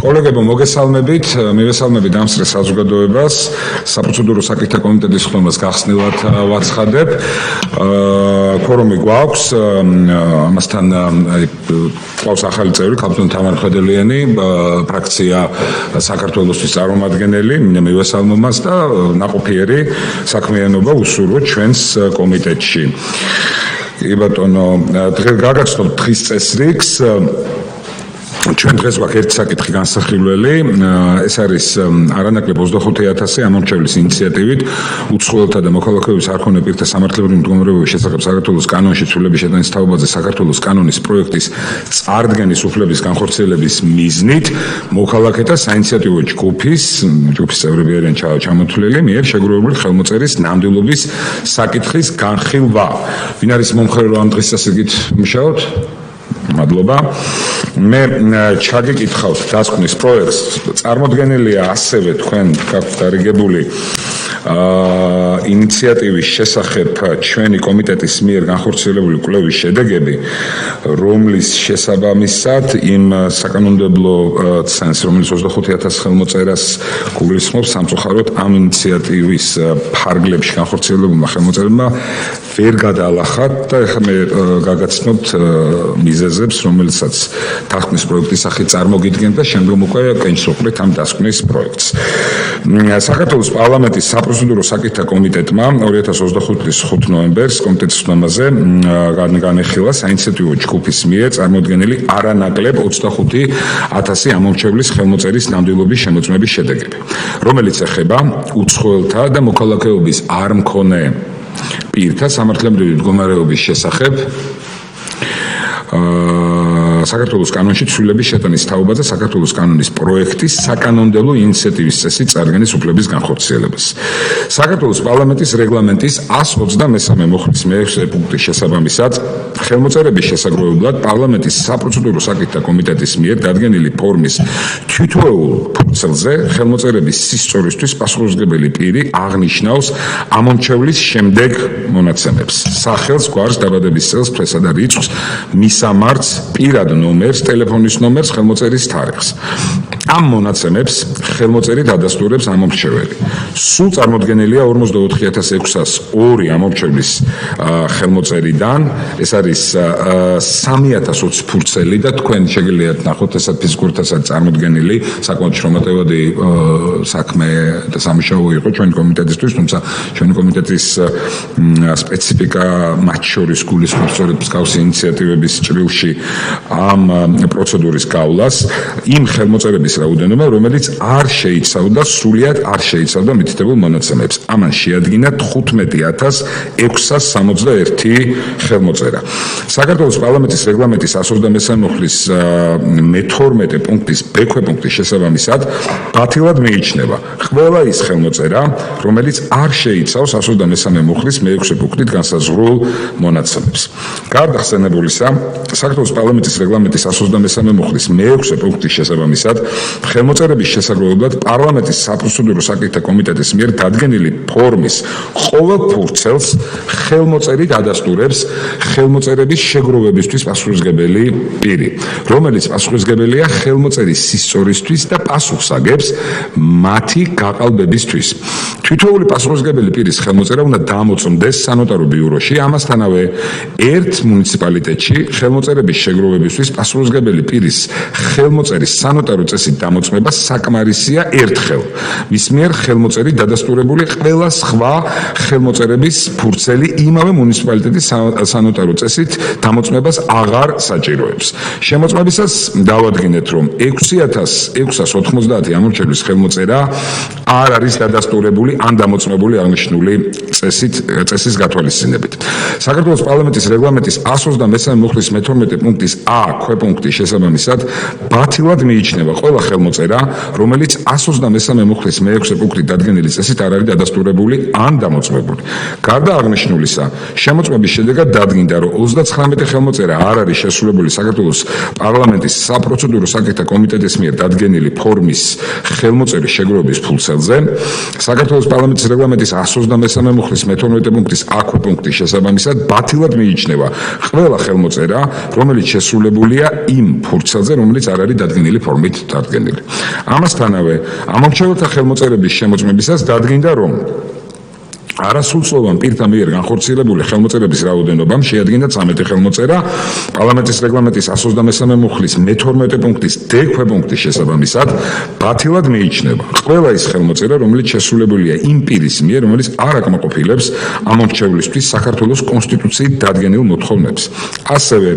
კოლეგებო, მოგესალმებით, მივესალმებით ამ სრეს საზოგადოებას, საპროცედურო საკითხთა კომიტეტის ხმებას გახსნილად ვაცხადებ. Quorumi გვაქვს, ამასთან ყავს ახალი წევრი, კაპიტანი თამარ ხედელიანი, ფრაქცია საქართველოსთვის წარმომადგენელი, მივესალმო მას და ნაყოფიერი საქმიანობა უსურვოთ ჩვენს კომიტეტში. კი ბატონო, გაგაცნობთ დღის წესრიგს. ჩვენ დღეს ვაქვს ერთი საკითხი განსახილველი, ეს არის არანაკლებ 25,000 ამომრჩევლის ინიციატივით უცხოელთა და მოქალაქეობის არქონე პირთა სამართლებრივი მდგომარეობის შესახებ საქართველოს კანონში ცვლილების შეტანის თაობაზე საქართველოს კანონის პროექტის წარდგენის უფლების განხორციელების მიზნით მოქალაქეთა საინიციატივო ჯგუფის წევრები არიან ჩამოთვლილი მიერ შეგროვებული ხელმოწერის ნამდვილობის საკითხის განხილვა. ვინ არის მომხრე რომ ამ დღის წესრიგით მუშაობთ? მადლობა. მე ჩაგიკითხავთ დასკვნის პროექტს. წარმოდგენილია ასევე თქვენ გაქვთ დარიგებული ინიციატივის შესახებ ჩვენი კომიტეტის მიერ განხორციელებული კვლევის შედეგები, რომლის შესაბამისად იმ საკანონმდებლო ცენს, რომელიც 25,000 ხელმოწერას გულისხმობს, სამწუხაროდ ამ ინიციატივის ფარგლებში განხორციელებულმა ხელმოწერებმა ვერ გადაალახათ და ეხლა მე გაგაცნობთ მიზეზებს, რომელსაც დასკვნის პროექტის სახით წარმოგიდგენთ და შემდგომ უკვე კენჭისყრით ამ დასკვნის პროექტს. საქართველოს პარლამენტის საპროცედურო საკითხთა კომიტეტმა 2025 წლის 5 ნოემბერს კომიტეტის ხმაზე განეხილა საინიციატივო ჯგუფის მიერ წარმოდგენილი არანაკლებ 25,000 ამომრჩევლის ხელმოწერის ნამდვილობის შემოწმების შედეგები, რომელიც ეხება უცხოელთა და მოქალაქეობის არ მქონე პირთა სამართლებრივი მდგომარეობის შესახებ საქართველოს კანონში ცვლილების შეტანის თაობაზე საქართველოს კანონის პროექტის საკანონმდებლო ინიციატივის წესით წარდგენის უფლების განხორციელებას. საქართველოს პარლამენტის რეგლამენტის 123 მოხდის მე-6 პუნქტის შესაბამისად ხელმოწერების შესაგროვებლად პარლამენტის საპროცედურო საკითხთა კომიტეტის მიერ დადგენილი ფორმის თითოეულ ფურცელზე ხელმოწერების სისწორისთვის პასუხისმგებელი პირი აღნიშნავს ამომრჩევლის შემდეგ მონაცემებს: სახელს, გვარს, დაბადების წელს, თვესა და რიცხვს, მისამართს, პირად ნომერს, ტელეფონის ნომერს, ხელმოწერის თარიღს. ამ მონაცემებს ხელმოწერით ადასტურებს ამომრჩეველი. სულ წარმოდგენილია 44,602 ამომრჩევლის ხელმოწერიდან, ეს არის 3,020 ფურცელი და თქვენ შეგიძლიათ ნახოთ, ესა ფიზიკურთასაც წარმოდგენილი, საკმაოდ შრომატევადი საქმე და სამუშაო იყო ჩვენი კომიტეტისთვის, თუმცა ჩვენი კომიტეტის სპეციფიკა მათ შორის გულისხმობს სწორედ მსგავსი ინიციატივების ჭრილში ამ პროცედურის გავლას იმ ხელმოწერების რაოდენობა, რომელიც არ შეიცავდა სრულიად არ შეიცავდა მითითებულ მონაცემებს. ამან შეადგინა 15,661 ხელმოწერა. საქართველოს პარლამენტის რეგლამენტის 123 მოხდის მე-12 პუნქტის ბ-პუნქტის შესაბამისად ბათილად მიიჩნევა ყველა ის ხელმოწერა, რომელიც არ შეიცავს 123 მოხდის მე-6 პუნქტით განსაზღვრულ მონაცემებს. გარდა ხსენებულისა, საქართველოს პარლამენტის რეგლამენტის 123 მოხდის მე-6 პუნქტის შესაბამისად ხელმოწერების შესაგროვებლად პარლამენტის საპროცედურო საკითხთა კომიტეტის მიერ დადგენილი ფორმის ყოველ ფურცელს ხელმოწერით ადასტურებს ხელმოწერების შეგროვებისთვის პასუხისმგებელი პირი, რომელიც პასუხისმგებელია ხელმოწერის სისწორისთვის და პასუხს აგებს მათი გაყალბებისთვის. თითოეული პასუხისმგებელი პირის ხელმოწერა უნდა დამოწმდეს სანოტარო ბიუროში, ამასთანავე ერთ მუნიციპალიტეტში ხელმოწერების შეგროვებისთვის პასუხისმგებელი პირის ხელმოწერის სანოტარო წესით დამოწმება საკმარისია ერთხელ. მის მიერ ხელმოწერით დადასტურებული ყველა სხვა ხელმოწერების ფურცელი იმავე მუნიციპალიტეტის სანოტარო წესით დამოწმებას აღარ საჭიროებს. შემოწმებისას დავადგინეთ, რომ 6,690 ამომრჩევლის ხელმოწერა არ არის დადასტურებული ან დამოწმებული აღნიშნული წესის გათვალისწინებით. საქართველოს პარლამენტის რეგლამენტის 123 მოხდის მე-12 პუნქტის ქვეპუნქტის შესაბამისად ბათილად მიიჩნევა ყველა ხელმოწერა, რომელიც 123 მოხდის მე-6 პუნქტით დადგენილი წესით არ არის დადასტურებული ან დამოწმებული. გარდა აღნიშნულისა, შემოწმების შედეგად დადგინდა, რომ 39 ხელმოწერა არ არის შესრულებული საქართველოს პარლამენტის საპროცედურო საკითხთა კომიტეტის მიერ დადგენილი ფორმის ხელმოწერის შეგროვების ფურცელზე. საქართველოს პარლამენტის რეგლამენტის 123 მოხდის მე-12 პუნქტის ქვეპუნქტის შესაბამისად ბათილად მიიჩნევა ყველა ხელმოწერა, რომელიც შესრულებულია იმ ფურცელზე, რომელიც არ არის დადგენილი ფორმით დადგენილი. დადგენილი. ამასთანავე, ამორჩეველთა ხელმოწერების შემოწმებისას დადგინდა, რომ არასრულწლოვან პირთა მიერ განხორციელებული ხელმოწერების რაოდენობამ შეადგინა 13 ხელმოწერა პარლამენტის რეგლამენტის 123 მუხლის მე-12 პუნქტის დ-ქვეპუნქტის შესაბამისად ბათილად მიიჩნევა ყველა ის ხელმოწერა, რომელიც შესრულებულია იმ პირის მიერ, რომელიც არ აკმაყოფილებს ამორჩევლისთვის საქართველოს კონსტიტუციით დადგენილ მოთხოვნებს. ასევე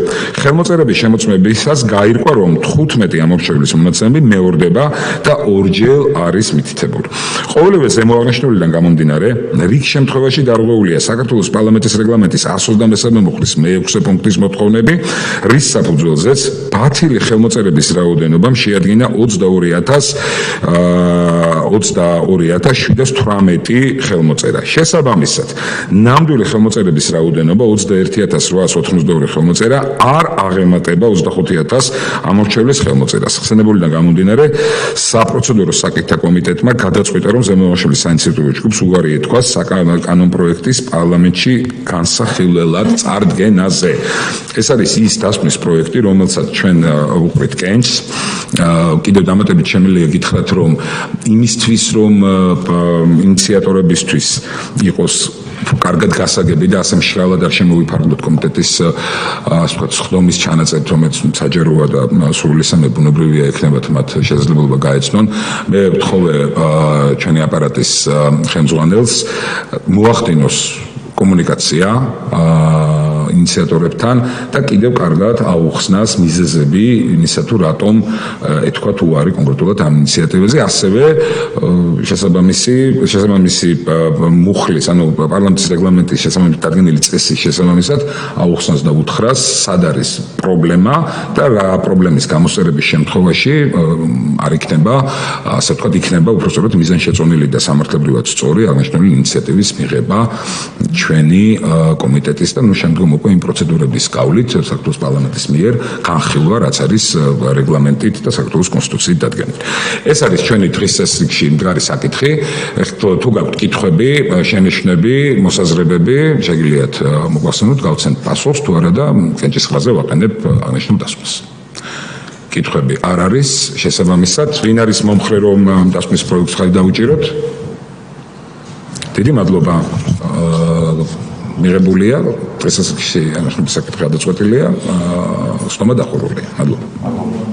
ხელმოწერების შემოწმებისას გაირკვა, რომ 15 ამორჩევლის მონაცემები მეორდება და ორჯერ არის მითითებული. ყოველივე ზემოაღნიშნულიდან გამომდინარე, რიგ შემთხვევაში დარღვეულია საქართველოს პარლამენტის რეგლამენტის 123 მუხლის მე-6 პუნქტის მოთხოვნები, რის საფუძველზეც ბათილი ხელმოწერების რაოდენობამ შეადგინა 22,718 ხელმოწერა. შესაბამისად, ნამდვილი ხელმოწერების რაოდენობა 21,882 ხელმოწერა არ აღემატება 25,000 ამორჩევლის ხელმოწერას. ხსენებულიდან გამომდინარე, საპროცედურო საკითხთა კომიტეტმა გადაწყვიტა, რომ ზემოაღნიშნული საინიციატივო ჯგუფს უარი ეთქვა კანონ პროექტის პარლამენტში განსახილველად წარდგენაზე. ეს არის ის დასკვნის პროექტი, რომელსაც ჩვენ უყურით კენჭს. კიდევ დამატებით შემიძლია გითხრათ, რომ იმისთვის, რომ ინიციატორებისთვის იყოს კარგად გასაგები და ასე მშრალად არ შემოვიფარგლოთ კომიტეტის ასე ვთქვათ სხდომის ჩანაწერით, რომელიც საჯაროა და სრულისამე ბუნებრივია ექნებათ მათ შესაძლებლობა გაეცნონ. მე ვთხოვე ჩვენი აპარატის ხელმძღვანელს მოახდინოს კომუნიკაცია ინიციატორებთან და კიდევ კარგად აუხსნას მიზეზები იმისა, თუ რატომ ეთქვათ უარი კონკრეტულად ამ ინიციატივაზე, ასევე შესაბამისი მუხლის, ანუ პარლამენტის რეგლამენტის შესაბამისი დადგენილი წესის შესაბამისად აუხსნას და უთხრას, სად არის პრობლემა და რა პრობლემის გამოსწერების შემთხვევაში არ იქნება, ასე ვთქვათ, იქნება უпростоროდ მიზანშეწონილი და სამართლებრივად სწორი აღნიშნული ინიციატივის მიღება ჩვენი კომიტეტის და შემდგომ უკვე იმ პროცედურების გავლით საქართველოს პარლამენტის მიერ განხილვა, რაც არის რეგლამენტით და საქართველოს კონსტიტუციით დადგენილი. ეს არის ჩვენი დღის წესრიგში მდგარი საკითხი. თუ გაქვთ კითხვები, შენიშვნები, მოსაზრებები, შეგიძლიათ მოგვახსენოთ, გავცემთ პასუხს, თუ არა და კენჭის ხაზზე ვაყენებ აღნიშნულ დასკვნას. კითხვები არ არის, შესაბამისად, ვინ არის მომხრე, რომ დასკვნის პროექტს ხელი დავუჭიროთ? დიდი მადლობა. მიღებულია დღესასწაულში აღნიშნული საკითხი გადაწყვეტილია, სტომა დახურულია. მადლობა.